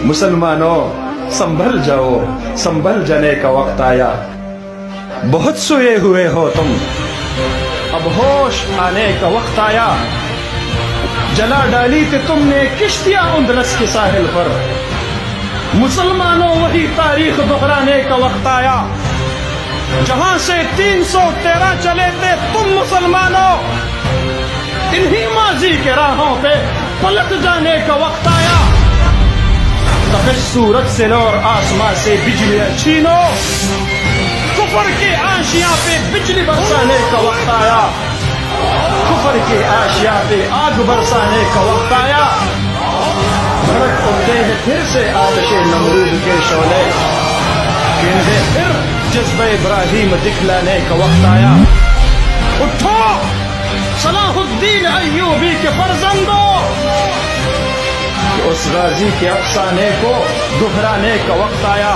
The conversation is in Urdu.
مسلمانوں سنبھل جاؤ، سنبھل جانے کا وقت آیا، بہت سوئے ہوئے ہو تم، اب ہوش آنے کا وقت آیا، جلا ڈالی تھی تم نے کشتیاں اندلس کے ساحل پر، مسلمانوں وہی تاریخ دہرانے کا وقت آیا، جہاں سے 313 چلے تھے تم مسلمانوں، انہی ماضی کے راہوں پہ پلٹ جانے کا وقت آیا، تپش سورج سے لو اور آسمان سے بجلیاں چھینو، کفر کے آشیاں پہ بجلی برسانے کا وقت آیا، کفر کے آشیاں پہ آگ برسانے کا وقت آیا، بھڑک اٹھتے ہیں پھر سے آتش نمرود کے شعلے، انہیں پھر جذبہ ابراہیم دکھلانے کا وقت آیا، اٹھو صلاح الدین ایوبی کے فرزندوں، اس غازی کے افسانے کو دہرانے کا وقت آیا،